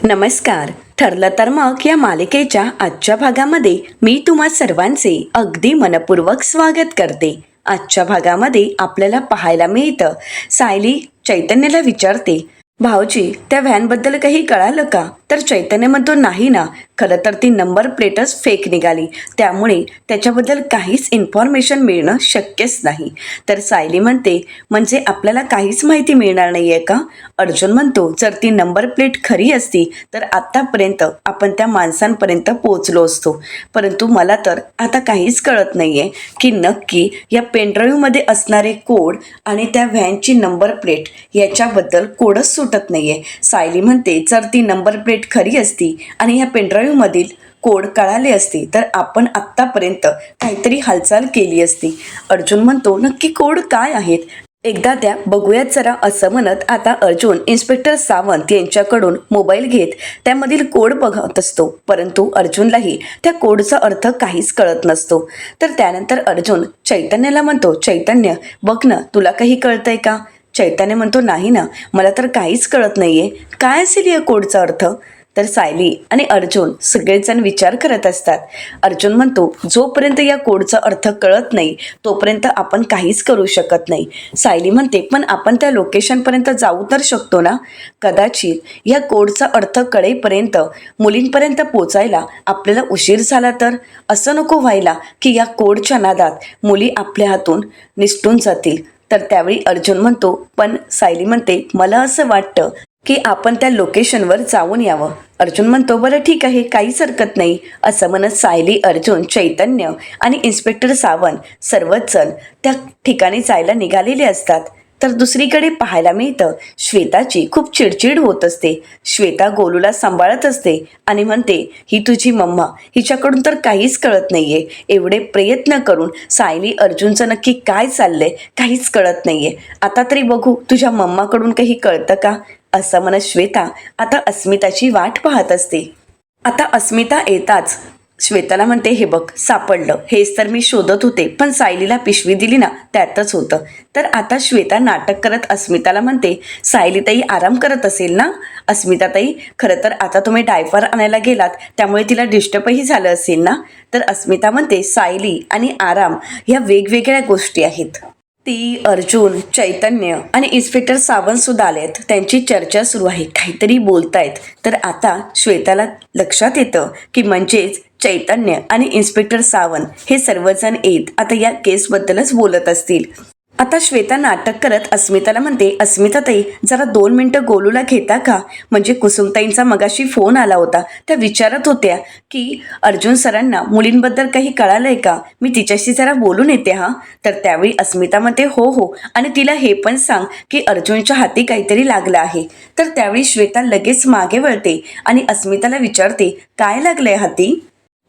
नमस्कार. ठरलं तर मग या मालिकेच्या आजच्या भागामध्ये मी तुम्हा सर्वांचे अगदी मनपूर्वक स्वागत करते. आजच्या भागामध्ये आपल्याला पाहायला मिळतं, सायली चैतन्याला विचारते, भाऊजी त्या व्हॅनबद्दल काही कळालं का? तर चैतन्य म्हणतो, नाही ना, खरं तर ती नंबर प्लेटच फेक निघाली, त्यामुळे त्याच्याबद्दल काहीच इन्फॉर्मेशन मिळणं शक्यच नाही. तर सायली म्हणते, म्हणजे आपल्याला काहीच माहिती मिळणार नाही आहे का? अर्जुन म्हणतो, जर ती नंबर प्लेट खरी असती तर आत्तापर्यंत आपण त्या माणसांपर्यंत पोहोचलो असतो. परंतु मला तर आता काहीच कळत नाही आहे की नक्की या पेनड्राईव्हमध्ये असणारे कोड आणि त्या व्हॅनची नंबर प्लेट याच्याबद्दल कोडच सुटत नाही आहे. सायली म्हणते, जर ती नंबर प्लेट खरी असती आणि ह्या पेनड्राईव्हमधील कोड कळाले असते तर आपण आत्तापर्यंत काहीतरी हालचाल केली असती. अर्जुन म्हणतो, नक्की कोड काय आहेत? एकदा त्या बघूयात जरा, असं म्हणत आता अर्जुन इन्स्पेक्टर सावंत यांच्याकडून मोबाईल घेत त्यामधील कोड बघत असतो. परंतु अर्जुनलाही त्या कोडचा अर्थ काहीच कळत नसतो. तर त्यानंतर अर्जुन चैतन्याला म्हणतो, चैतन्य बघ ना, तुला काही कळतंय का? चैतन्य म्हणतो, नाही ना, मला तर काहीच कळत नाहीये, काय असेल या कोडचा अर्थ? तर सायली आणि अर्जुन सगळेजण विचार करत असतात. अर्जुन म्हणतो, जोपर्यंत या कोडचा अर्थ कळत नाही तोपर्यंत आपण काहीच करू शकत नाही. सायली म्हणते, पण आपण त्या लोकेशनपर्यंत जाऊ तर शकतो ना? कदाचित या कोडचा अर्थ कळेपर्यंत मुलींपर्यंत पोचायला आपल्याला उशीर झाला तर? असं नको व्हायला की या कोडच्या नादात मुली आपल्या हातून निसटून जातील. तर त्यावेळी अर्जुन म्हणतो, पण सायली म्हणते, मला असं वाटतं की आपण त्या लोकेशनवर जाऊन यावं. अर्जुन म्हणतो, बरं ठीक आहे, काहीच हरकत नाही. असं म्हणत सायली, अर्जुन, चैतन्य आणि इन्स्पेक्टर सावंत सर्वच जण त्या ठिकाणी जायला निघालेले असतात. तर दुसरीकडे पाहायला मिळतं, श्वेताची खूप चिडचिड होत असते. श्वेता गोलूला सांभाळत असते आणि म्हणते, ही तुझी मम्मा, हिच्याकडून तर काहीच कळत नाहीये. एवढे प्रयत्न करून सायली अर्जुनचं नक्की काय चाललंय काहीच कळत नाहीये. आता तरी बघू तुझ्या मम्माकडून काही कळतं का? असं म्हणत श्वेता आता अस्मिताची वाट पाहत असते. आता अस्मिता येताच श्वेताला म्हणते, हे बघ सापडलं, हेच तर मी शोधत होते, पण सायलीला पिशवी दिली ना त्यातच होतं. तर आता श्वेता नाटक करत अस्मिताला म्हणते, सायलीताई आराम करत असेल ना? अस्मिताताई, खरं तर आता तुम्ही डायपर आणायला गेलात त्यामुळे तिला डिस्टर्बही झालं असेल ना? तर अस्मिता म्हणते, सायली आणि आराम ह्या वेगवेगळ्या गोष्टी आहेत. ती, अर्जुन, चैतन्य आणि इन्स्पेक्टर सावंत सुद्धा आलेत. त्यांची चर्चा सुरू आहे, काहीतरी बोलतायत. तर आता श्वेताला लक्षात येतं की म्हणजेच चैतन्य आणि इन्स्पेक्टर सावंत हे सर्वजण येत आता या केसबद्दलच बोलत असतील. आता श्वेता नाटक करत अस्मिताला म्हणते, अस्मिताताई जरा 2 मिनिटं गोलूला घेता का? म्हणजे कुसुमताईंचा मगाशी फोन आला होता, त्या विचारत होत्या की अर्जुन सरांना मुलींबद्दल काही कळालंय का? मी तिच्याशी जरा बोलून येते हा. तर त्यावेळी अस्मिता म्हणते, हो हो, आणि तिला हे पण सांग की अर्जुनच्या हाती काहीतरी लागलं आहे. तर त्यावेळी श्वेता लगेच मागे वळते आणि अस्मिताला विचारते, काय लागलंय हाती?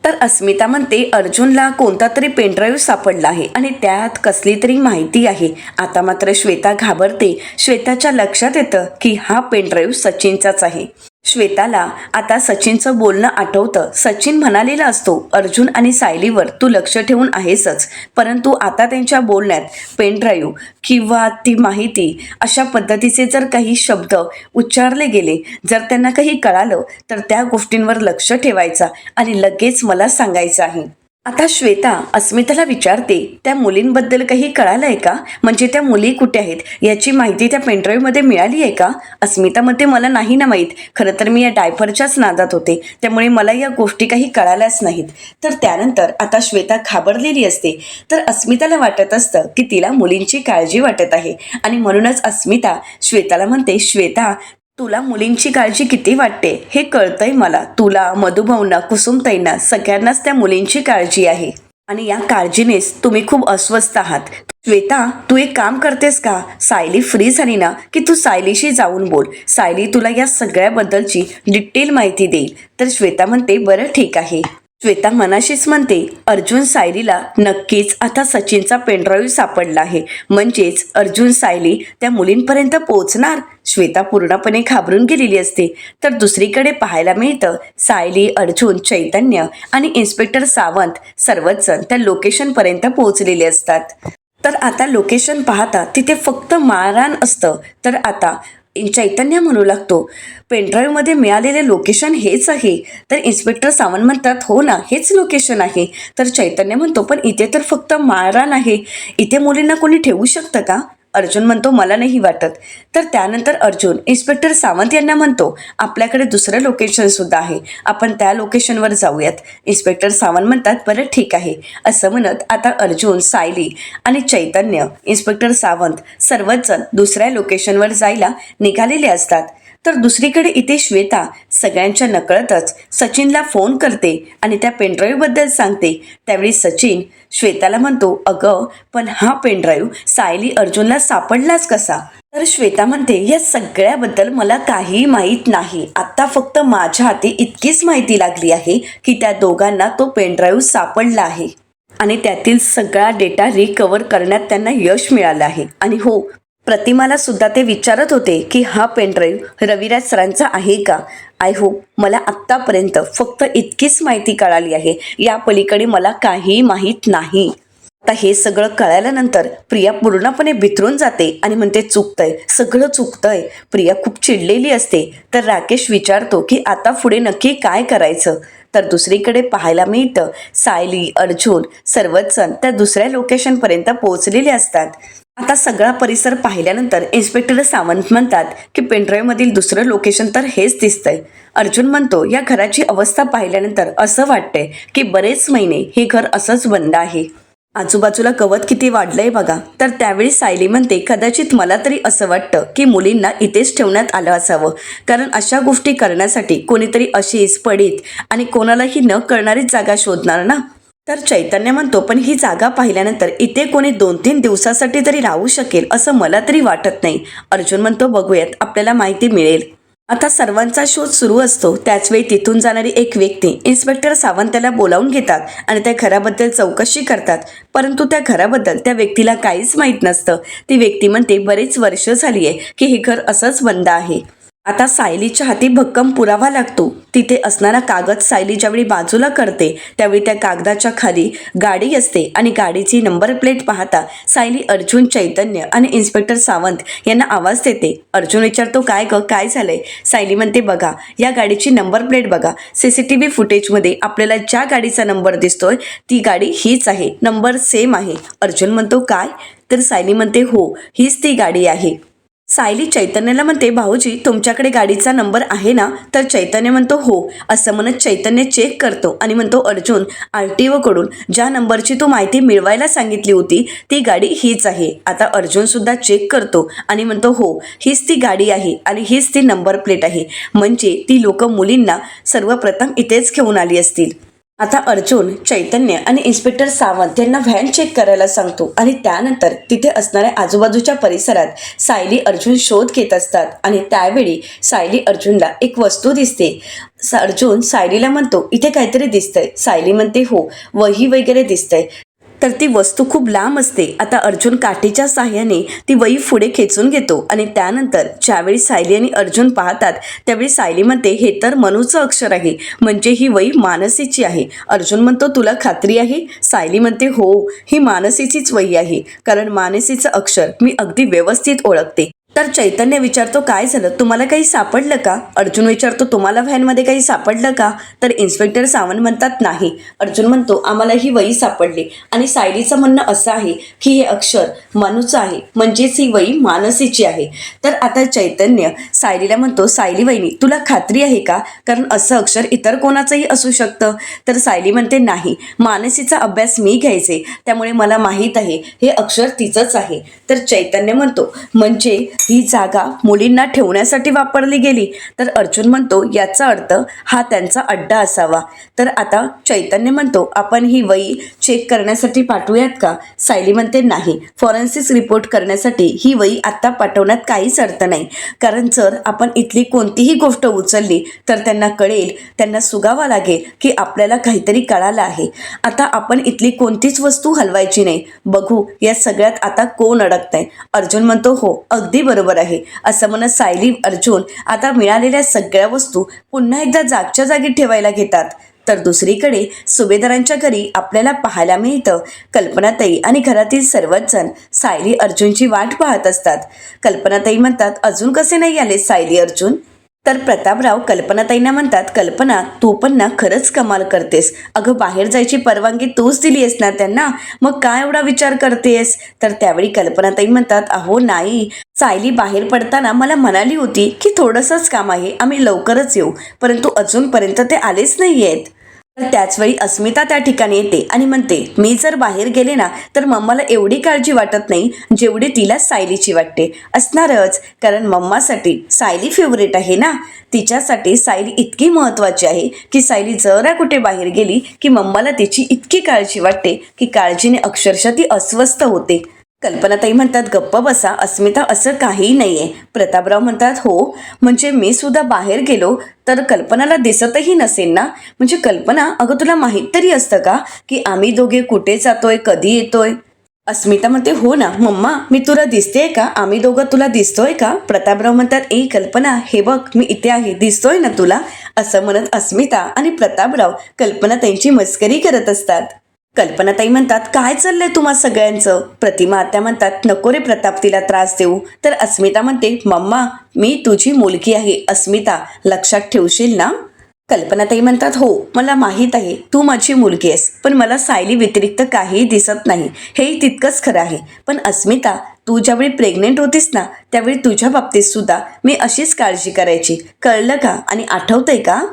तर अस्मिता म्हणते, अर्जुनला कोणता तरी पेनड्राईव्ह सापडला आहे आणि त्यात कसली तरी माहिती आहे. आता मात्र श्वेता घाबरते. श्वेताच्या लक्षात येतं की हा पेनड्राईव्ह सचिनचाच आहे. श्वेताला आता सचिनचं बोलणं आठवतं. सचिन म्हणालेला असतो, अर्जुन आणि सायलीवर तू लक्ष ठेवून आहेसच, परंतु आता त्यांच्या बोलण्यात पेनड्राईव्ह किंवा ती माहिती अशा पद्धतीचे जर काही शब्द उच्चारले गेले, जर त्यांना काही कळालं तर त्या गोष्टींवर लक्ष ठेवायचा आणि लगेच मला सांगायचं आहे. आता श्वेता अस्मिताला विचारते, त्या मुलींबद्दल काही कळालंय का? म्हणजे त्या मुली कुठे आहेत याची माहिती त्या पेनड्राईव्हमध्ये मिळाली आहे का? अस्मिता म्हणते, मला नाही ना माहीत, खरं तर मी या डायपरच्याच नादात होते, त्यामुळे मला या गोष्टी काही कळाल्याच नाहीत. तर त्यानंतर आता श्वेता घाबरलेली असते. तर अस्मिताला वाटत असतं की तिला मुलींची काळजी वाटत आहे आणि म्हणूनच अस्मिता श्वेताला म्हणते, श्वेता तुला मुलींची काळजी किती वाटते हे कळतंय मला. तुला, मधुभाऊंना, कुसुमताईंना सगळ्यांनाच त्या मुलींची काळजी आहे आणि या काळजीनेच तुम्ही खूप अस्वस्थ आहात. श्वेता तू एक काम करतेस का? सायली फ्री झाली ना की तू सायलीशी जाऊन बोल, सायली तुला या सगळ्याबद्दलची डिटेल माहिती देईल. तर श्वेता म्हणते, बरं ठीक आहे. श्वेता मनाशीच म्हणते, अर्जुन सायलीला नक्कीच आता सचिनचा पेनड्राईव्ह सापडला आहे, म्हणजेच अर्जुन सायली त्या मुलींपर्यंत पोहोचणार. श्वेता पूर्णपणे घाबरून गेलेली असते. तर दुसरीकडे पाहायला मिळतं, सायली, अर्जुन, चैतन्य आणि इन्स्पेक्टर सावंत सर्वच जण त्या लोकेशनपर्यंत पोहोचलेले असतात. तर आता लोकेशन पाहता तिथे फक्त मारहाण असतं. तर आता चैतन्य म्हणू लागतो, पेनड्राईव्हमध्ये मिळालेले लोकेशन हेच आहे. तर इन्स्पेक्टर सावंत म्हणतात, हो ना, हेच लोकेशन आहे. तर चैतन्य म्हणतो, पण इथे तर फक्त माळरान आहे, इथे मुलींना कोणी ठेवू शकतं का? अर्जुन म्हणतो, मला नाही वाटत. तर त्यानंतर अर्जुन इन्स्पेक्टर सावंत यांना म्हणतो, आपल्याकडे दुसरं लोकेशनसुद्धा आहे, आपण त्या लोकेशनवर जाऊयात. इन्स्पेक्टर सावंत म्हणतात, बरं ठीक आहे. असं म्हणत आता अर्जुन, सायली आणि चैतन्य, इन्स्पेक्टर सावंत सर्वच जण दुसऱ्या लोकेशनवर जायला निघालेले असतात. तर दुसरीकडे इथे श्वेता सगळ्यांच्या नकळतच सचिनला फोन करते आणि त्या पेनड्राईव्हबद्दल सांगते. त्यावेळी सचिन श्वेताला म्हणतो, अगं पण हा पेनड्राईव्ह सायली अर्जुनला सापडलाच कसा? तर श्वेता म्हणते, या सगळ्याबद्दल मला काही माहीत नाही. आत्ता फक्त माझ्या हाती इतकीच माहिती लागली आहे की त्या दोघांना तो पेनड्राईव्ह सापडला आहे आणि त्यातील सगळा डेटा रिकव्हर करण्यात त्यांना यश मिळालं आहे. आणि हो, प्रतिमाला सुद्धा ते विचारत होते की हा पेनड्राईव्ह रविराज सरांचा आहे का? आय होप मला आत्तापर्यंत फक्त इतकीच माहिती कळाली आहे, या पलीकडे मला काही माहीत नाही. आता हे सगळं कळाल्यानंतर प्रिया पूर्णपणे बिथरून जाते आणि म्हणते, चुकतंय, सगळं चुकतंय. प्रिया खूप चिडलेली असते. तर राकेश विचारतो की आता पुढे नक्की काय करायचं? तर दुसरीकडे पाहायला मिळतं, सायली, अर्जुन सर्वच जण त्या दुसऱ्या लोकेशनपर्यंत पोहोचलेले असतात. आता सगळा परिसर पाहिल्यानंतर इन्स्पेक्टर सावंत म्हणतात की पेनड्राईव्हमधील दुसरं लोकेशन तर हेच दिसतंय. अर्जुन म्हणतो, या घराची अवस्था पाहिल्यानंतर असं वाटतंय की बरेच महिने हे घर असंच बंद आहे. आजूबाजूला गवत किती वाढलंय बघा. तर त्यावेळी सायली म्हणते, कदाचित मला तरी असं वाटतं की मुलींना इथेच ठेवण्यात आलं असावं, कारण अशा गोष्टी करण्यासाठी कोणीतरी अशीच पडीत आणि कोणालाही न कळणारीच जागा शोधणार ना. तर चैतन्य म्हणतो, पण ही जागा पाहिल्यानंतर इथे कोणी 2-3 दिवसासाठी तरी राहू शकेल असं मला तरी वाटत नाही. अर्जुन म्हणतो, बघूयात, आपल्याला माहिती मिळेल. आता सर्वांचा शोध सुरू असतो. त्याचवेळी तिथून जाणारी एक व्यक्ती इन्स्पेक्टर सावंत त्याला बोलावून घेतात आणि त्या घराबद्दल चौकशी करतात. परंतु त्या घराबद्दल त्या व्यक्तीला काहीच माहीत नसतं. ती व्यक्ती म्हणते, बरीच वर्ष झाली आहे की हे घर असंच बंद आहे. आता सायलीच्या हाती भक्कम पुरावा लागतो. तिथे असणारा कागद सायली ज्यावेळी बाजूला करते त्यावेळी त्या कागदाच्या खाली गाडी असते आणि गाडीची नंबर प्लेट पाहता सायली अर्जुन, चैतन्य आणि इन्स्पेक्टर सावंत यांना आवाज देते. अर्जुन विचारतो, काय ग, काय झालंय? सायली म्हणते, बघा, या गाडीची नंबर प्लेट बघा, CCTV फुटेजमध्ये आपल्याला ज्या गाडीचा नंबर दिसतोय ती गाडी हीच आहे, नंबर सेम आहे. अर्जुन म्हणतो, काय? तर सायली म्हणते, हो, हीच ती गाडी आहे. सायली चैतन्याला म्हणते, भाऊजी, तुमच्याकडे गाडीचा नंबर आहे ना? तर चैतन्य म्हणतो, हो. असं म्हणत चैतन्य चेक करतो आणि म्हणतो, अर्जुन, RTO कडून ज्या नंबरची तू माहिती मिळवायला सांगितली होती ती गाडी हीच आहे. आता अर्जुन सुद्धा चेक करतो आणि म्हणतो, हो, हीच ती गाडी आहे आणि हीच ती नंबर प्लेट आहे. म्हणजे ती लोक मुलींना सर्वप्रथम इथेच घेऊन आली असतील. आता अर्जुन, चैतन्य आणि इन्स्पेक्टर सावंत यांना व्हॅन चेक करायला सांगतो आणि त्यानंतर तिथे असणाऱ्या आजूबाजूच्या परिसरात सायली अर्जुन शोध घेत असतात आणि त्यावेळी सायली अर्जुनला एक वस्तू दिसते. अर्जुन सायलीला म्हणतो, इथे काहीतरी दिसतंय. सायली म्हणते, हो, वही वगैरे दिसतंय. तर ती वस्तू खूप लांब असते. आता अर्जुन काठीच्या साह्याने ती वही पुढे खेचून घेतो आणि त्यानंतर ज्यावेळी सायली आणि अर्जुन पाहतात त्यावेळी सायली म्हणते, हे तर मनूचं अक्षर आहे, म्हणजे ही वही मानसीची आहे. अर्जुन म्हणतो, तुला खात्री आहे? सायली म्हणते, हो, ही मानसीचीच वही आहे, कारण मानसीचं अक्षर मी अगदी व्यवस्थित ओळखते. तर चैतन्य विचारतो, काय झालं, तुम्हाला काही सापडलं का? अर्जुन विचारतो, तुम्हाला व्हॅनमध्ये काही सापडलं का? तर इन्स्पेक्टर सावंत म्हणतात, नाही. अर्जुन म्हणतो, आम्हाला ही वही सापडली आणि सायलीचं म्हणणं असं आहे की हे अक्षर मनूचं आहे, म्हणजेच ही वही मानसीची आहे. तर आता चैतन्य सायलीला म्हणतो, सायली वहिनी, तुला खात्री आहे का? कारण असं अक्षर इतर कोणाचंही असू शकतं. तर सायली म्हणते, नाही, मानसीचा अभ्यास मी घ्यायचे, त्यामुळे मला माहीत आहे हे अक्षर तिचंच आहे. तर चैतन्य म्हणतो, म्हणजे ही जागा मुलींना ठेवण्यासाठी वापरली गेली? तर अर्जुन म्हणतो, याचा अर्थ हा त्यांचा अड्डा असावा. तर आता चैतन्य म्हणतो, आपण ही वही चेक करण्यासाठी पाठवूयात का? सायली म्हणते, नाही, फॉरेन्सिक रिपोर्ट करण्यासाठी ही वही आत्ता पाठवण्यात काहीच अर्थ नाही, कारण जर आपण इथली कोणतीही गोष्ट उचलली तर त्यांना कळेल, त्यांना सुगावा लागेल की आपल्याला काहीतरी कळालं आहे. आता आपण इथली कोणतीच वस्तू हलवायची नाही, बघू या सगळ्यात आता कोण अडकतंय. अर्जुन म्हणतो, हो, अगदी बरोबर आहे. असं म्हणत सायली अर्जुन आता मिळालेल्या सगळ्या वस्तू पुन्हा एकदा जागच्या जागी ठेवायला घेतात. तर दुसरीकडे सुभेदारांच्या घरी आपल्याला पाहायला मिळतं कल्पनाताई आणि घरातील सर्वच जण सायली अर्जुनची वाट पाहत असतात. कल्पनाताई म्हणतात, अजून कसे नाही आले सायली अर्जुन? तर प्रतापराव कल्पनाताईंना म्हणतात, कल्पना तू पण ना खरंच कमाल करतेस. अगं बाहेर जायची परवानगी तूच दिली आहेस ना त्यांना, मग काय एवढा विचार करतेस? तर त्यावेळी कल्पनाताई म्हणतात, अहो नाही, सायली बाहेर पडताना मला म्हणाली होती की थोडंसंच काम आहे, आम्ही लवकरच येऊ, परंतु अजूनपर्यंत ते आलेच नाही आहेत. तर त्याचवेळी अस्मिता त्या ठिकाणी येते आणि म्हणते, मी जर बाहेर गेले ना तर मम्माला एवढी काळजी वाटत नाही जेवढी तिला सायलीची वाटते. असणारच, कारण मम्मासाठी सायली फेवरेट आहे ना. तिच्यासाठी सायली इतकी महत्त्वाची आहे की सायली जरा कुठे बाहेर गेली की मम्माला तिची इतकी काळजी वाटते की काळजीने अक्षरशः ती अस्वस्थ होते. कल्पनाताई म्हणतात, गप्प बसा अस्मिता, असं काहीही नाहीये. प्रतापराव म्हणतात, हो म्हणजे मी सुद्धा बाहेर गेलो तर कल्पनाला दिसतही नसेल ना? म्हणजे कल्पना, अगं तुला माहीत तरी असतं का की आम्ही दोघे कुठे जातोय, कधी येतोय? अस्मिता म्हणते, हो ना मम्मा, मी तुला दिसतेय का? आम्ही दोघं तुला दिसतोय का? प्रतापराव म्हणतात, ए कल्पना, हे बघ मी इथे आहे, दिसतोय ना तुला? असं म्हणत अस्मिता आणि प्रतापराव कल्पना त्यांची मस्करी करत असतात. कल्पनाताई म्हणतात, काय चाललंय तुम्हा सगळ्यांचं? प्रतिमा आत्या म्हणतात, नको रे प्रताप, तिला त्रास देऊ. तर अस्मिता म्हणते, मम्मा मी तुझी मुलगी आहे अस्मिता, लक्षात ठेवशील ना? कल्पनाताई म्हणतात, हो मला माहीत आहे तू माझी मुलगी आहेस, पण मला सायली व्यतिरिक्त काहीही दिसत नाही, हेही तितकंच खरं आहे. पण अस्मिता, तू ज्यावेळी प्रेग्नेंट होतीस ना त्यावेळी तुझ्या बाबतीत सुद्धा मी अशीच काळजी करायची, कळलं का? आणि आठवतंय का?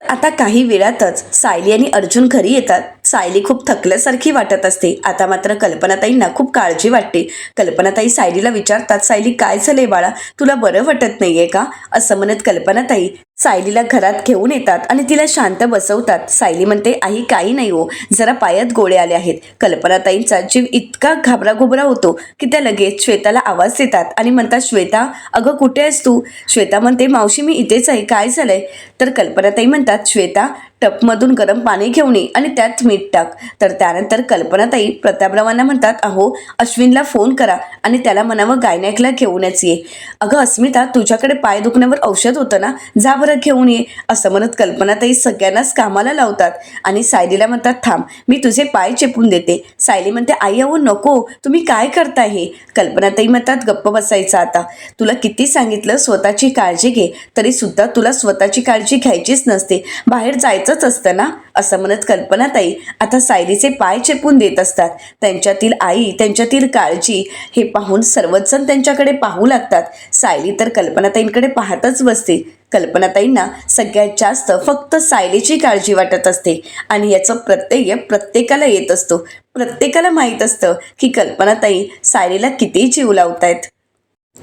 आता काही वेळातच सायली आणि अर्जुन घरी येतात. सायली खूप थकल्यासारखी वाटत असते. आता मात्र कल्पनाताईंना खूप काळजी वाटते. कल्पनाताई सायलीला विचारतात, सायली काय झालंय बाळा, तुला बरं वाटत नाहीये का? असं म्हणत कल्पनाताई सायलीला घरात घेऊन येतात आणि तिला शांत बसवतात. सायली म्हणते, आई काही नाही हो, जरा पायात गोळे आले आहेत. कल्पनाताईंचा जीव इतका घाबराघुबरा होतो की त्या लगेच श्वेताला आवाज देतात आणि म्हणतात, श्वेता अगं कुठे आहेस तू? श्वेता म्हणते, मावशी मी इथेच आहे, काय झालंय? तर कल्पनाताई म्हणतात, श्वेता टपमधून गरम पाणी घेऊन ये आणि त्यात मीठ टाक. तर त्यानंतर कल्पनाताई प्रतापरावांना म्हणतात, अहो अश्विनला फोन करा आणि त्याला म्हणावं गायनॅकला घेऊनच ये. अगं अस्मिता, तुझ्याकडे पाय दुखण्यावर औषध होतं ना, जा बरं घेऊन ये. असं म्हणत कल्पनाताई सगळ्यांनाच कामाला लावतात आणि सायलीला म्हणतात, थांब मी तुझे पाय चेपून देते. सायली म्हणते, आई अहो नको, तुम्ही काय करताय हे? कल्पनाताई म्हणतात, गप्प बसायचं आता, तुला किती सांगितलं स्वतःची काळजी घे, तरी सुद्धा तुला स्वतःची काळजी घ्यायचीच नसते, बाहेर जायचंच असतं ना. असं म्हणत कल्पनाताई आता सायलीचे पाय चेपून देत असतात. त्यांच्यातील आई, त्यांच्यातील काळजी हे पाहून सर्वच जण त्यांच्याकडे पाहू लागतात. सायली तर कल्पनाताईंकडे पाहतच बसते. कल्पनाताईंना सगळ्यात जास्त फक्त सायलीची काळजी वाटत असते आणि याचं प्रत्यय प्रत्येकाला येत असतो. प्रत्येकाला माहीत असतं की कल्पनाताई सायलीला किती जीव लावतायत.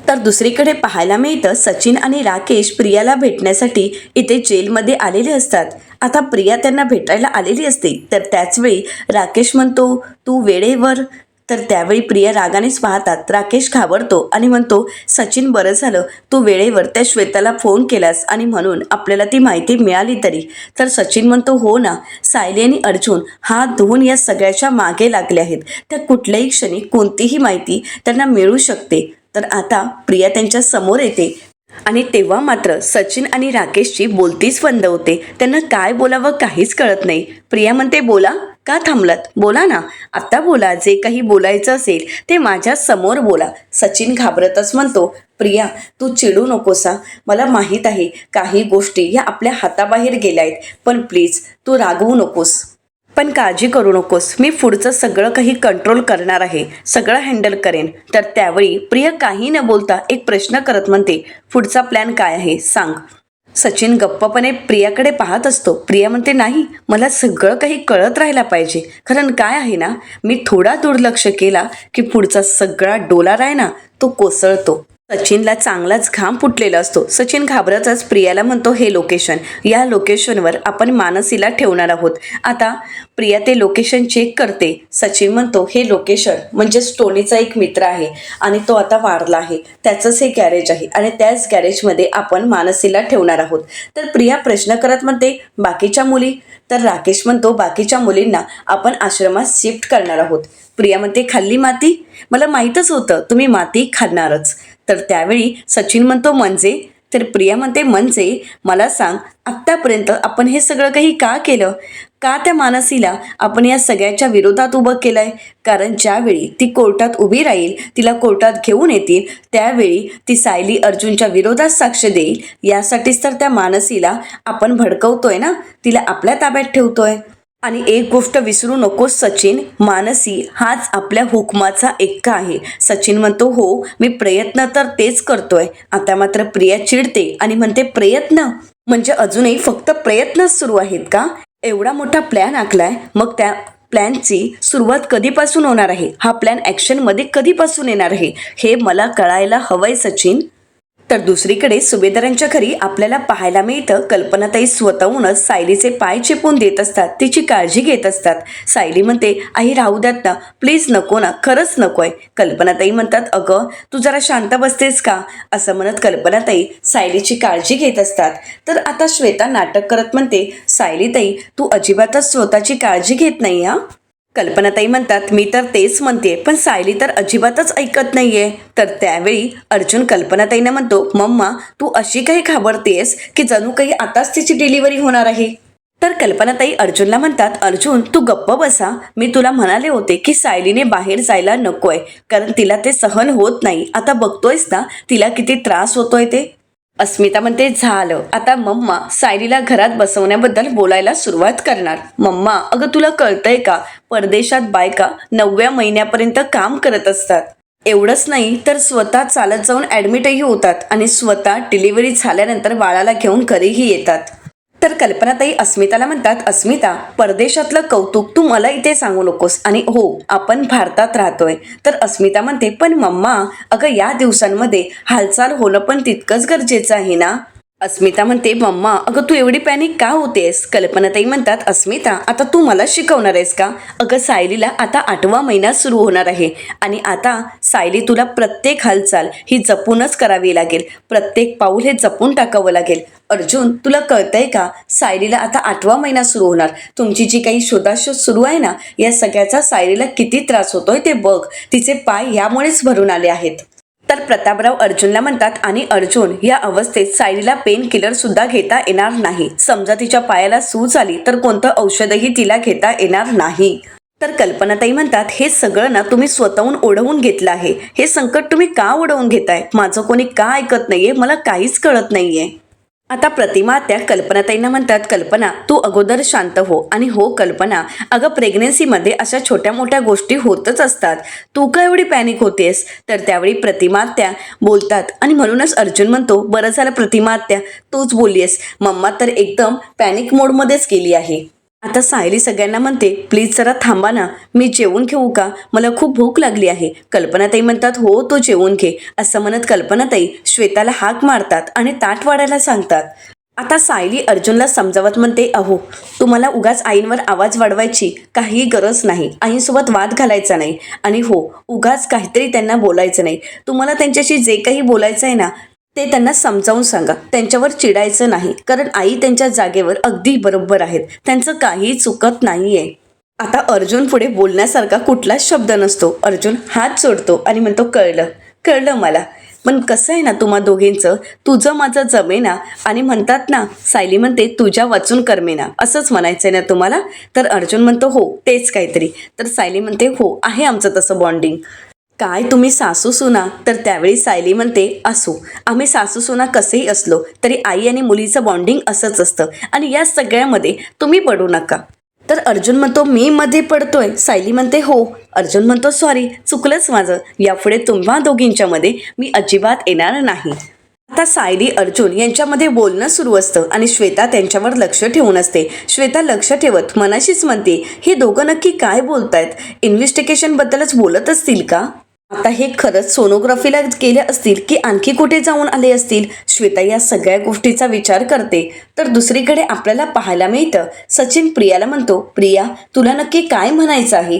तर दुसरीकडे पाहायला मिळतं सचिन आणि राकेश प्रियाला भेटण्यासाठी इथे जेलमध्ये आलेले असतात. आता प्रिया त्यांना भेटायला आलेली असते. तर त्याचवेळी राकेश म्हणतो, तू वेळेवर? तर त्यावेळी प्रिया रागानेच पाहतात. राकेश घाबरतो आणि म्हणतो, सचिन बरं झालं तू वेळेवर त्या श्वेताला फोन केलास आणि म्हणून आपल्याला ती माहिती मिळाली तरी. तर सचिन म्हणतो, हो ना, सायली आणि अर्जुन हात धुवून या सगळ्याच्या मागे लागले आहेत. त्या कुठल्याही क्षणी कोणतीही माहिती त्यांना मिळू शकते. तर आता प्रिया त्यांच्या समोर येते आणि तेव्हा मात्र सचिन आणि राकेशची बोलतीच बंद होते. त्यांना काय बोलावं काहीच कळत नाही. प्रिया म्हणते, बोला, का थांबलात? बोला ना, आता बोला, जे काही बोलायचं असेल ते माझ्या समोर बोला. सचिन घाबरतच म्हणतो, प्रिया तू चिडू नकोसा, मला माहीत आहे काही गोष्टी या आपल्या हाताबाहेर गेल्या आहेत, पण प्लीज तू रागवू नकोस. पण काळजी करू नकोस, मी पुढचं सगळं काही कंट्रोल करणार आहे, सगळं हँडल करेन. तर त्यावेळी प्रिया काही न बोलता एक प्रश्न करत म्हणते, पुढचा प्लॅन काय आहे सांग. सचिन गप्पपणे प्रियाकडे पाहत असतो. प्रिया म्हणते, नाही, मला सगळं काही कळत राहायला पाहिजे, कारण काय आहे ना, मी थोडा दुर्लक्ष केला की पुढचा सगळा डोलार आहे ना तो कोसळतो. सचिनला चांगलाच घाम फुटलेला असतो. सचिन घाबरतच प्रियाला म्हणतो, हे लोकेशन, या लोकेशनवर आपण मानसीला ठेवणार आहोत. आता प्रिया ते लोकेशन चेक करते. सचिन म्हणतो, हे लोकेशन म्हणजे टोनीचा एक मित्र आहे आणि तो आता वारला आहे, त्याचंच हे गॅरेज आहे आणि त्याच गॅरेजमध्ये आपण मानसीला ठेवणार आहोत. तर प्रिया प्रश्न करत म्हणते, बाकीच्या मुली? तर राकेश म्हणतो, बाकीच्या मुलींना आपण आश्रमात शिफ्ट करणार आहोत. प्रिया म्हणते, खाल्ली माती? मला माहीतच होतं तुम्ही माती खाणारच. तर त्यावेळी सचिन म्हणतो, म्हणजे? तर प्रिया म्हणते म्हणजे मला सांग, आत्तापर्यंत आपण हे सगळं काही का केलं? का त्या मानसीला आपण या सगळ्याच्या विरोधात उभं केलंय? कारण ज्यावेळी ती कोर्टात उभी राहील, तिला कोर्टात घेऊन येतील, त्यावेळी ती सायली अर्जुनच्या विरोधात साक्ष देईल, यासाठीच तर त्या मानसीला आपण भडकवतोय ना, तिला आपल्या ताब्यात ठेवतोय. आणि एक गोष्ट विसरू नकोस सचिन, मानसी हाच आपल्या हुकमाचा एक्का आहे. सचिन म्हणतो हो, मी प्रयत्न तर तेच करतोय. आता मात्र प्रिया चिडते आणि म्हणते प्रयत्न म्हणजे अजूनही फक्त प्रयत्नच सुरू आहेत का? एवढा मोठा प्लॅन आखलाय, मग त्या प्लॅनची सुरुवात कधीपासून होणार आहे? हा प्लॅन ॲक्शनमध्ये कधीपासून येणार आहे हे मला कळायला हवंय सचिन. तर दुसरीकडे सुभेदारांच्या घरी आपल्याला पाहायला मिळतं कल्पनाताई स्वतःहूनच सायलीचे पाय चेपून देत असतात, तिची काळजी घेत असतात. सायली म्हणते आई राहू द्यात ना, प्लीज नको ना, खरंच नकोय. कल्पनाताई म्हणतात अगं तू जरा शांत बसतेस का, असं म्हणत कल्पनाताई सायलीची काळजी घेत असतात. तर आता श्वेता नाटक करत म्हणते सायलीताई तू अजिबातच स्वतःची काळजी घेत नाही हा. कल्पनाताई म्हणतात मी तर तेच म्हणते, पण सायली तर अजिबातच ऐकत नाहीये. तर त्यावेळी अर्जुन कल्पनाताईंना म्हणतो मम्मा तू अशी काही घाबरतेस की जणू काही आताच तिची डिलिव्हरी होणार आहे. तर कल्पनाताई अर्जुनला म्हणतात अर्जुन तू गप्प बसा, मी तुला म्हणाले होते की सायलीने बाहेर जायला नकोय, कारण तिला ते सहन होत नाही. आता बघतोयस ना तिला किती त्रास होतोय ते. अस्मिता म्हणते झालं, आता मम्मा सायलीला घरात बसवण्याबद्दल बोलायला सुरुवात करणार. मम्मा अगं तुला कळतंय का, परदेशात बायका 9व्या महिन्यापर्यंत काम करत असतात. एवढंच नाही तर स्वतः चालत जाऊन ॲडमिटही होतात आणि स्वतः डिलिव्हरी झाल्यानंतर बाळाला घेऊन घरीही येतात. तर कल्पनाताई अस्मिताला म्हणतात अस्मिता परदेशातलं कौतुक तू मला इथे सांगू नकोस, आणि हो आपण भारतात राहतोय. तर अस्मिता म्हणते पण मम्मा अगं या दिवसांमध्ये हालचाल होणं पण तितकंच गरजेचं आहे ना. अस्मिता म्हणते मम्मा अगं तू एवढी पॅनिक का होतेस? कल्पनाताई म्हणतात अस्मिता आता तू मला शिकवणार आहेस का? अगं सायलीला आता 8वा महिना सुरू होणार आहे आणि आता सायली तुला प्रत्येक हालचाल ही जपूनच करावी लागेल, प्रत्येक पाऊल हे जपून टाकावं लागेल. अर्जुन तुला कळतंय का, सायलीला आता 8वा महिना सुरू होणार. तुमची जी काही शोधाशोध सुरू आहे ना, या सगळ्याचा सायलीला किती त्रास होतोय ते बघ, तिचे पाय यामुळेच भरून आले आहेत. तर प्रतापराव अर्जुनला म्हणतात आणि अर्जुन या अवस्थेत सायलीला पेन किलर सुद्धा घेता येणार नाही. समजा तिच्या पायाला सूज आली तर कोणतं औषधही तिला घेता येणार नाही. तर कल्पनाताई म्हणतात हे सगळं ना तुम्ही स्वतःहून ओढवून घेतलं आहे. हे संकट तुम्ही का ओढवून घेताय? माझं कोणी का ऐकत नाहीये, मला काहीच कळत नाहीये. आता प्रतिमा त्या कल्पनाताईंना म्हणतात कल्पना तू अगोदर शांत हो. आणि हो कल्पना अगं प्रेग्नेन्सीमध्ये अशा छोट्या मोठ्या गोष्टी होतच असतात, तू का एवढी पॅनिक होतेस? तर त्यावेळी प्रतिमा त्या बोलतात आणि म्हणूनच अर्जुन म्हणतो बरं झालं प्रतिमा त्या तूच बोललीस, मम्मा तर एकदम पॅनिक मोडमध्येच गेली आहे. आता सायली सगळ्यांना म्हणते प्लीज जरा थांबा ना, मी जेवून घेऊ का, मला खूप भूक लागली आहे. कल्पनाताई म्हणतात हो तू जेवून घे. असं म्हणत कल्पनाताई श्वेताला हाक मारतात आणि ताट वाढायला सांगतात. आता सायली अर्जुनला समजावत म्हणते अहो तुम्हाला उगाच आईंवर आवाज वाढवायची काही गरज नाही, आईंसोबत वाद घालायचा नाही, आणि हो उगाच काहीतरी त्यांना बोलायचं नाही. तुम्हाला त्यांच्याशी जे काही बोलायचं आहे ना ते त्यांना समजावून सांगा, त्यांच्यावर चिडायचं नाही, कारण आई त्यांच्या जागेवर अगदी बरोबर आहेत, त्यांचं काही चुकत नाहीये. आता अर्जुन पुढे बोलण्यासारखा कुठलाच शब्द नसतो. अर्जुन हात जोडतो आणि म्हणतो कळलं कळलं मला, पण कसं आहे ना तुम्हा दोघींचं, तुझं माझं जमेना, आणि म्हणतात ना सायली म्हणते तुझ्या वाचून करमेना, असंच म्हणायचंय ना तुम्हाला? तर अर्जुन म्हणतो हो तेच काहीतरी. तर सायली म्हणते हो आहे आमचं तसं बॉन्डिंग. काय तुम्ही सासू सुना? तर त्यावेळी सायली म्हणते असो, आम्ही सासू सुना कसेही असलो तरी आई आणि मुलीचं बॉन्डिंग असंच असतं, आणि या सगळ्यामध्ये तुम्ही पडू नका. तर अर्जुन म्हणतो मी मध्ये पडतोय? सायली म्हणते हो. अर्जुन म्हणतो सॉरी चुकलंच माझं, यापुढे तुम्हा दोघींच्या मध्ये मी अजिबात येणार नाही. आता सायली अर्जुन यांच्यामध्ये बोलणं सुरू असतं आणि श्वेता त्यांच्यावर लक्ष ठेवून असते. श्वेता लक्ष ठेवत मनाशीच म्हणते हे दोघं नक्की काय बोलतायत, इन्व्हेस्टिगेशन बद्दलच बोलत असतील का? आता हे खरंच सोनोग्राफीला गेले असतील की आणखी कुठे जाऊन आले असतील? श्वेता या सगळ्या गोष्टीचा विचार करते. तर दुसरीकडे आपल्याला पाहायला मिळतं सचिन प्रियाला म्हणतो प्रिया तुला नक्की काय म्हणायचं आहे?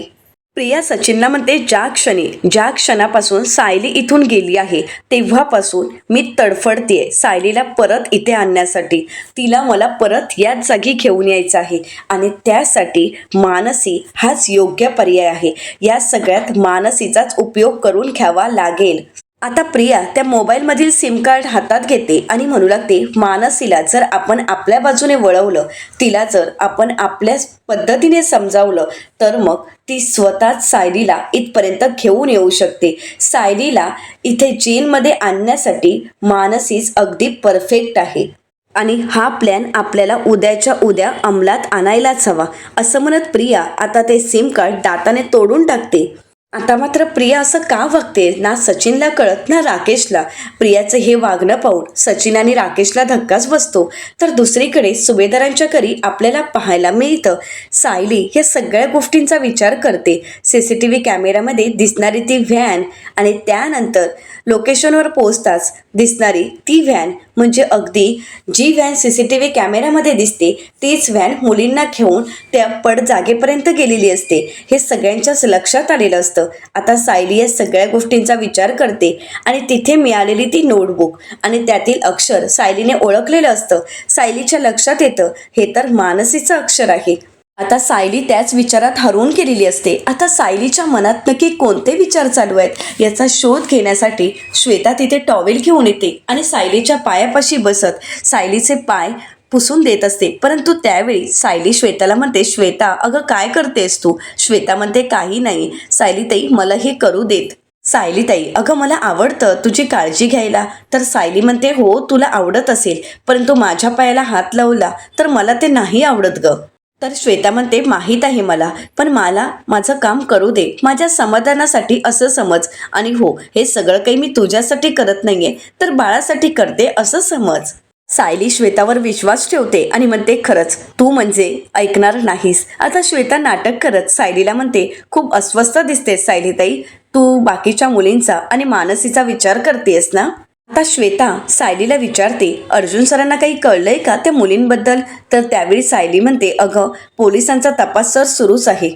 प्रिया सचिनला म्हणते ज्या क्षणापासून सायली इथून गेली आहे तेव्हापासून मी तडफडतेय सायलीला परत इथे आणण्यासाठी. तिला मला परत याच जागी घेऊन यायचं आहे, आणि त्यासाठी मानसी हाच योग्य पर्याय आहे. या सगळ्यात मानसीचाच उपयोग करून घ्यावा लागेल. आता प्रिया त्या मोबाईलमधील सिम कार्ड हातात घेते आणि म्हणू लागते, मानसीला जर आपण आपल्या बाजूने वळवलं, तिला जर आपण आपल्या पद्धतीने समजावलं, तर मग ती स्वतःच सायलीला इथपर्यंत घेऊन येऊ शकते. सायलीला इथे जेलमध्ये आणण्यासाठी मानसीच अगदी परफेक्ट आहे आणि हा प्लॅन आपल्याला उद्याच्या उद्या अंमलात आणायलाच हवा. असं म्हणत प्रिया आता ते सिम कार्ड दाताने तोडून टाकते. आता मात्र प्रिया असं का वागते ना सचिनला कळत ना राकेशला. प्रियाचं हे वागणं पाहून सचिन आणि राकेशला धक्काच बसतो. तर दुसरीकडे सुभेदारांच्या घरी आपल्याला पाहायला मिळतं, सायली या सगळ्या गोष्टींचा विचार करते. CCTV कॅमेऱ्यामध्ये दिसणारी ती व्हॅन आणि त्यानंतर लोकेशनवर पोहोचताच दिसणारी ती व्हॅन, म्हणजे अगदी जी व्हॅन CCTV कॅमेऱ्यामध्ये दिसते तीच व्हॅन मुलींना घेऊन त्या पड जागेपर्यंत गेलेली असते. हे सगळ्यांच्याच लक्षात आलेलं असतं. आता सायली या सगळ्या गोष्टींचा विचार करते आणि तिथे मिळालेली ती नोटबुक आणि त्यातील अक्षर सायलीने ओळखलेलं असतं. सायलीच्या लक्षात येतं, हे तर मानसीचं अक्षर आहे. आता सायली त्याच विचारात हरवून गेलेली असते. आता सायलीच्या मनात नक्की कोणते विचार चालू आहेत याचा शोध घेण्यासाठी श्वेता तिथे टॉवेल घेऊन येते आणि सायलीच्या पायापाशी बसत सायलीचे पाय पुसून देत असते. परंतु त्यावेळी सायली श्वेताला म्हणते, श्वेता अगं काय करतेस तू? श्वेता म्हणते, काही नाही सायलीताई, मला हे करू देत. सायलीताई, अगं मला आवडतं तुझी काळजी घ्यायला. तर सायली म्हणते, हो तुला आवडत असेल, परंतु माझ्या पायाला हात लावला तर मला ते नाही आवडत ग. तर श्वेता म्हणते, माहीत आहे मला, पण मला माझं काम करू दे, माझ्या समाधानासाठी असं समज. आणि हो, हे सगळं काही मी तुझ्यासाठी करत नाहीये, तर बाळासाठी करते असं समज. सायली श्वेतावर विश्वास ठेवते आणि म्हणते, खरंच तू म्हणजे ऐकणार नाहीस. आता श्वेता नाटक करत सायलीला म्हणते, खूप अस्वस्थ दिसतेस सायलीताई, तू बाकीच्या मुलींचा आणि मानसीचा विचार करतेस ना? आता श्वेता सायलीला विचारते, अर्जुन सरांना काही कळलंय का त्या मुलींबद्दल? तर त्यावेळी सायली म्हणते, अगं पोलिसांचा तपास सर सुरूच आहे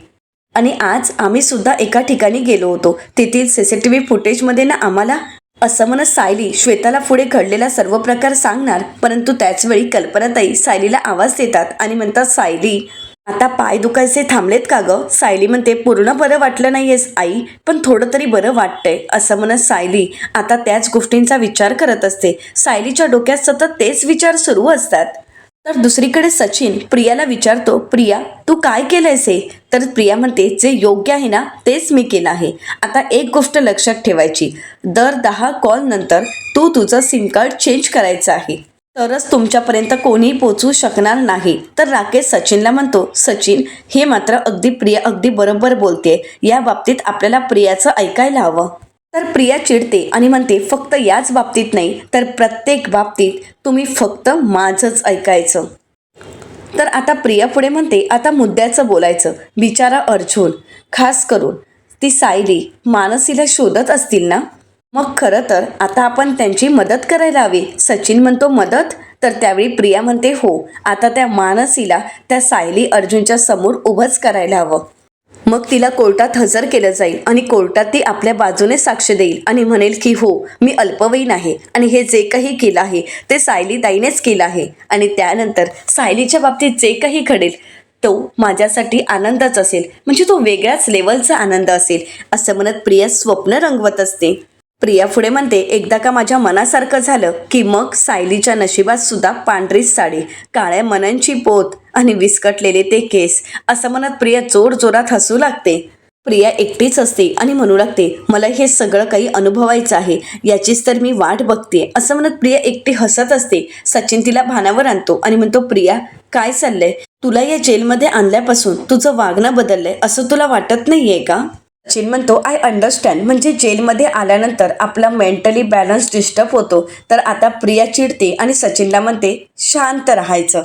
आणि आज आम्ही सुद्धा एका ठिकाणी गेलो होतो, तेथील CCTV फुटेजमध्ये ना आम्हाला. असं म्हणत सायली श्वेताला पुढे घडलेला सर्व प्रकार सांगणार, परंतु त्याचवेळी कल्पनाताई सायलीला आवाज देतात आणि म्हणतात, सायली आता पाय दुखायचे थांबलेत का ग? सायली म्हणते, पूर्ण बरं वाटलं नाहीयेस आई, पण थोडं तरी बरं वाटतंय. असं म्हणत सायली आता त्याच गोष्टींचा विचार करत असते. सायलीच्या डोक्यात सतत तेच विचार सुरू असतात. तर दुसरीकडे सचिन प्रियाला विचारतो, प्रिया तू काय केलंयस हे? तर प्रिया म्हणते, जे योग्य आहे ना तेच मी केलं आहे. आता एक गोष्ट लक्षात ठेवायची, दर 10 कॉल नंतर तू तुझं सिम कार्ड चेंज करायचं आहे, तरच तुमच्यापर्यंत कोणीही पोचू शकणार नाही. तर राकेश सचिनला म्हणतो, सचिन हे मात्र प्रिया अगदी बरोबर बोलते, या बाबतीत आपल्याला प्रियाचं ऐकायला हवं. तर प्रिया चिडते आणि म्हणते, फक्त याच बाबतीत नाही तर प्रत्येक बाबतीत तुम्ही फक्त माझंच ऐकायचं. तर आता प्रिया पुढे म्हणते, आता मुद्द्याचं बोलायचं. बिचारा अर्जुन, खास करून ती सायली मानसीला शोधत असतील ना, मग खरं तर आता आपण त्यांची मदत करायला हवी. सचिन म्हणतो, मदत? तर त्यावेळी प्रिया म्हणते, हो आता त्या मानसीला त्या सायली अर्जुनच्या समोर उभंच करायला हवं. मग तिला कोर्टात हजर केलं जाईल आणि कोर्टात ती आपल्या बाजूने साक्ष देईल आणि म्हणेल की हो मी अल्पवयीन आहे आणि हे जे काही केलं आहे ते सायलीताईनेच केलं आहे. आणि त्यानंतर सायलीच्या बाबतीत जे काही घडेल तो माझ्यासाठी आनंदच असेल, म्हणजे तो वेगळ्याच लेवलचा आनंद असेल. असं म्हणत प्रिया स्वप्न रंगवत असते. प्रिया पुढे म्हणते, एकदा का माझ्या मनासारखं झालं की मग सायलीच्या नशिबात सुद्धा पांढरीच साडी, काळ्या मनांची पोत आणि विस्कटलेले ते केस. असं म्हणत प्रिया जोर जोरात हसू लागते. प्रिया एकटीच असते आणि म्हणू लागते, मला हे सगळं काही अनुभवायचं आहे, याचीच तर मी वाट बघते. असं म्हणत प्रिया एकटी हसत असते. सचिन तिला भानावर आणतो आणि म्हणतो, प्रिया काय चाललंय? तुला या जेलमध्ये आणल्यापासून तुझं वागणं बदललंय असं तुला वाटत नाहीये का? सचिन म्हणतो, आय अंडरस्टँड, म्हणजे जेलमध्ये आल्यानंतर आपला मेंटली बॅलन्स डिस्टर्ब होतो. तर आता प्रिया चिडते आणि सचिनला म्हणते, शांत राहायचं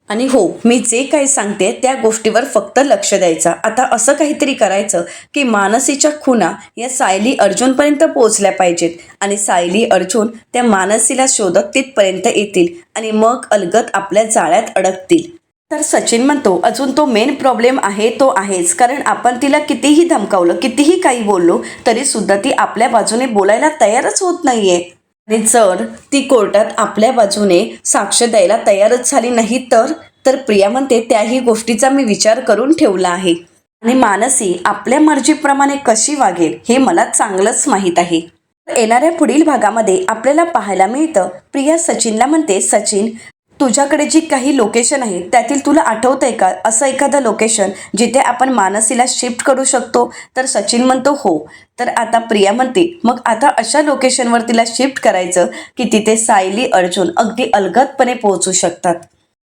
आणि हो मी जे काही सांगते त्या गोष्टीवर फक्त लक्ष द्यायचं. आता असं काहीतरी करायचं की मानसीच्या खुणा या सायली अर्जुनपर्यंत पोहोचल्या पाहिजेत आणि सायली अर्जुन त्या मानसीला शोधत तिथपर्यंत येतील आणि मग अलगद आपल्या जाळ्यात अडकतील. तर सचिन म्हणतो, अजून तो मेन प्रॉब्लेम आहे तो आहेच, कारण आपण तिला कितीही धमकावलं कितीही काही बोललो तरी सुद्धा ती आपल्या बाजूने बोलायला तयारच होत नाहीये. आणि जर ती कोर्टात आपल्या बाजूने साक्ष द्यायला तयारच झाली नाही तर प्रिया म्हणते, त्याही गोष्टीचा मी विचार करून ठेवला आहे आणि मानसी आपल्या मर्जीप्रमाणे कशी वागेल हे मला चांगलंच माहीत आहे. येणाऱ्या पुढील भागामध्ये आपल्याला पाहायला मिळतं, प्रिया सचिनला म्हणते, सचिन तुझ्याकडे जी काही लोकेशन आहे त्यातील तुला आठवतंय का असं एखादं लोकेशन जिथे आपण मानसीला शिफ्ट करू शकतो? तर सचिन म्हणतो हो. तर आता प्रिया म्हणते, मग आता अशा लोकेशनवर तिला शिफ्ट करायचं की तिथे सायली अर्जुन अगदी अलगदपणे पोहोचू शकतात.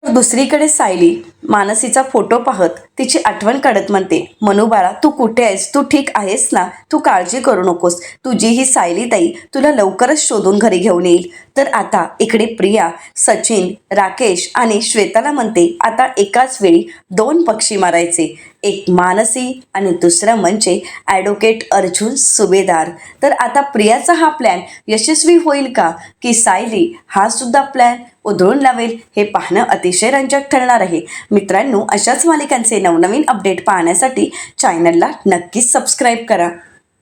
दुसरीकडे सायली मानसीचा फोटो पाहत तिची आठवण काढत म्हणते, मनूबाळा तू कुठे आहेस? तू ठीक आहेस ना? तू काळजी करू नकोस. तुझी ही सायली ताई तुला लवकरच शोधून घरी घेऊन येईल. तर आता इकडे प्रिया सचिन, राकेश आणि श्वेताला म्हणते, आता एकाच वेळी 2 पक्षी मारायचे, एक मानसी आणि दुसरं म्हणजे ॲडव्होकेट अर्जुन सुभेदार. तर आता प्रियाचा हा प्लॅन यशस्वी होईल का, की सायली हा सुद्धा प्लॅन उधळून लावेल? हे पाहणं अतिशय रंजक ठरणार आहे. मित्रांनो, अशाच मालिकांचे नवनवीन अपडेट पाहण्यासाठी चॅनलला नक्कीच सबस्क्राईब करा.